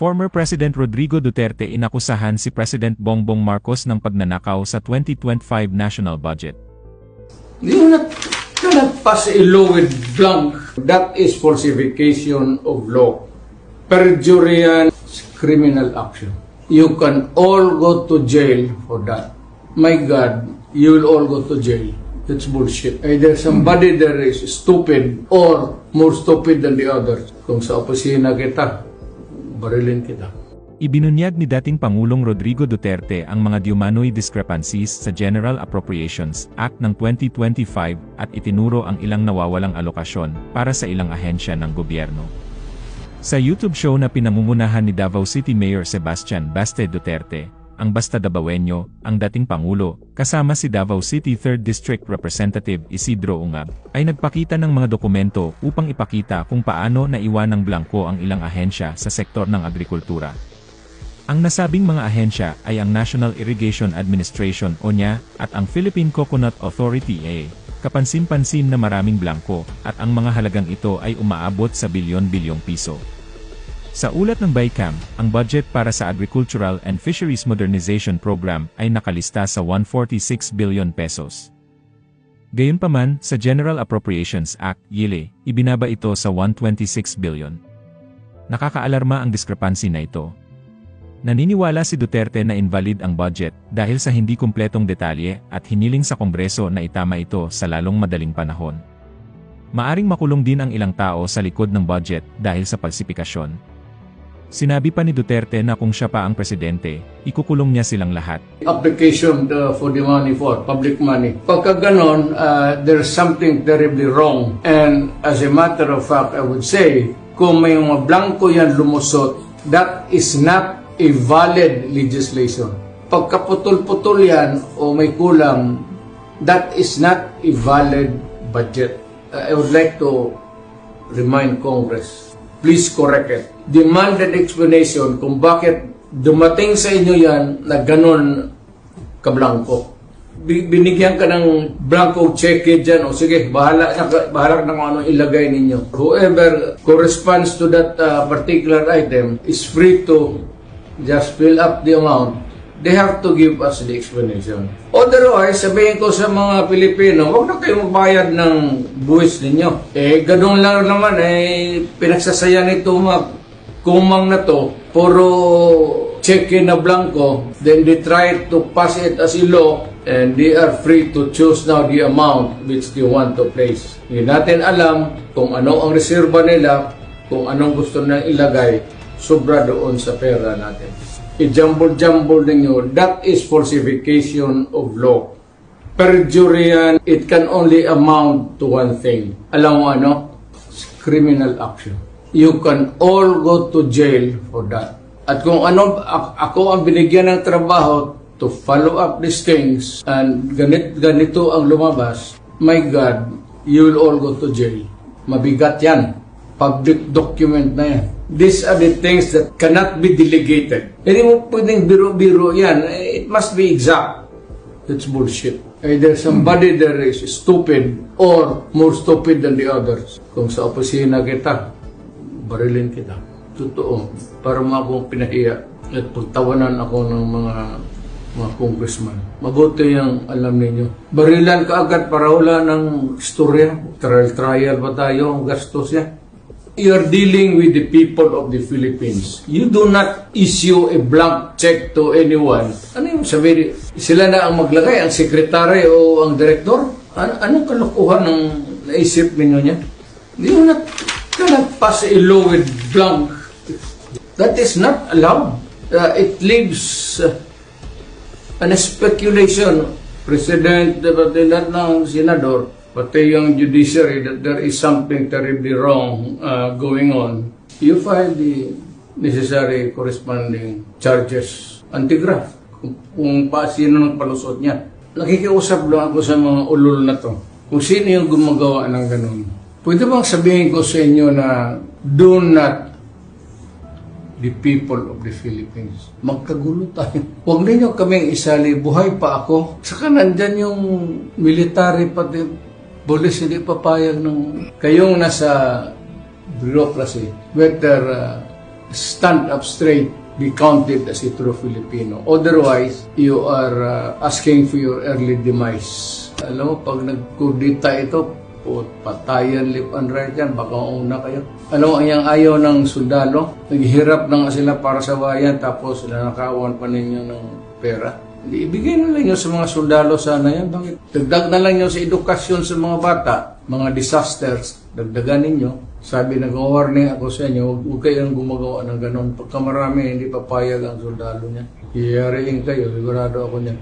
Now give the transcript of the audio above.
Former President Rodrigo Duterte inakusahan si President Bongbong Marcos ng pagnanakaw sa 2025 national budget. You cannot pass a law with blank. That is falsification of law. Perjury, criminal action. You can all go to jail for that. My God, you will all go to jail. That's bullshit. Either somebody there is stupid or more stupid than the others. Kung sa opisina kita, barilin kita. Ibinunyag ni dating Pangulong Rodrigo Duterte ang mga diumanoy discrepancies sa General Appropriations Act ng 2025 at itinuro ang ilang nawawalang alokasyon para sa ilang ahensya ng gobyerno. Sa YouTube show na pinamumunahan ni Davao City Mayor Sebastian Baste Duterte, ang Basta Davaoenyo, ang dating Pangulo, kasama si Davao City 3rd District Representative Isidro Ungab, ay nagpakita ng mga dokumento upang ipakita kung paano naiwan ng blanko ang ilang ahensya sa sektor ng agrikultura. Ang nasabing mga ahensya ay ang National Irrigation Administration o NIA at ang Philippine Coconut Authority kapansin-pansin na maraming blanko at ang mga halagang ito ay umaabot sa bilyon-bilyong piso. Sa ulat ng BICAM, ang budget para sa Agricultural and Fisheries Modernization Program ay nakalista sa 146 billion pesos. Gayunpaman, sa General Appropriations Act, ibinaba ito sa 126 billion. Nakakaalarma ang diskrepansi na ito. Naniniwala si Duterte na invalid ang budget dahil sa hindi kumpletong detalye at hiniling sa Kongreso na itama ito sa lalong madaling panahon. Maaring makulong din ang ilang tao sa likod ng budget dahil sa falsifikasyon. Sinabi pa ni Duterte na kung siya pa ang presidente, ikukulong niya silang lahat. Application for the money for public money. Pagka ganon, there's something terribly wrong. And as a matter of fact, I would say, kung may mga blanco yan lumusot, that is not a valid legislation. Pagka putol-putol yan o may kulang, that is not a valid budget. I would like to remind Congress, please correct it. Demand an explanation kung bakit dumating sa inyo yan na ganon kablangko. Binigyan ka ng blanco cheque dyan, o sige, bahala na kung anong ilagay ninyo. Whoever corresponds to that particular item is free to just fill up the amount. They have to give us the explanation. Otherwise, sabihin ko sa mga Pilipino, huwag na kayo magbayad ng buwis ninyo. Ganun lang naman, pinagsasaya nito kumang na to, puro cheque na blanco, then they try to pass it as a law, and they are free to choose now the amount which they want to place. Hindi natin alam kung ano ang reserva nila, kung anong gusto na ilagay, sobra doon sa pera natin. I-jumble-jumble ninyo, that is falsification of law. Perjury, it can only amount to one thing. Alam mo ano? Criminal action. You can all go to jail for that. At kung ano, ako ang binigyan ng trabaho to follow up these things, and ganito ang lumabas, my God, you will all go to jail. Mabigat yan. Public document na yan. These are the things that cannot be delegated. Hindi mo pwedeng biro-biro yan. It must be exact. That's bullshit. Either somebody there is stupid or more stupid than the others. Kung sa opisina kita, barilin kita. Totoo. Para mga akong pinahiya at pagtawanan ako ng mga congressman. Mabuti yung alam ninyo. Barilan ka agad para wala ng istorya. Trial ba tayo ang gastos yan? You are dealing with the people of the Philippines. You do not issue a blank check to anyone. Ano yung sabihin? Sila na ang maglagay, ang sekretary o ang direktor? Anong kalokohan ng naisip ninyo niya? You cannot pass a law with blank. That is not allowed. It leaves an speculation. President, lahat ng senador, pati yung judiciary, that there is something terribly wrong going on. You file the necessary corresponding charges. Anti-graft. Kung sino nang palusot niya. Nakikiusap lang ako sa mga ulol na to. Kung sino yung gumagawa ng ganun. Pwede bang sabihin ko sa inyo na do not the people of the Philippines. Magkagulo tayo. Huwag ninyo kaming isali. Buhay pa ako. Saka nandyan yung military pati. Bolis hindi papayag ng kayong nasa bureaucracy. Better stand up straight, be counted as a true Filipino. Otherwise, you are asking for your early demise. Alam mo, pag nagkudita ito, patayan lip and right yan, baka una kayo. Alam mo, ang ayaw ng sundalo, naghihirap na nga sila para sa bayan, tapos nanakawan pa ninyo ng pera. Ibigay na lang nyo sa mga sundalo sana yan. Bakit? Dagdag na lang nyo sa edukasyon sa mga bata, mga disasters, dagdagan ninyo. Sabi, nag-warning ako sa inyo, huwag kayong gumagawa ng ganon. Pagka marami, hindi papayag ang sundalo niya. Iyariin kayo, sigurado ako niyan.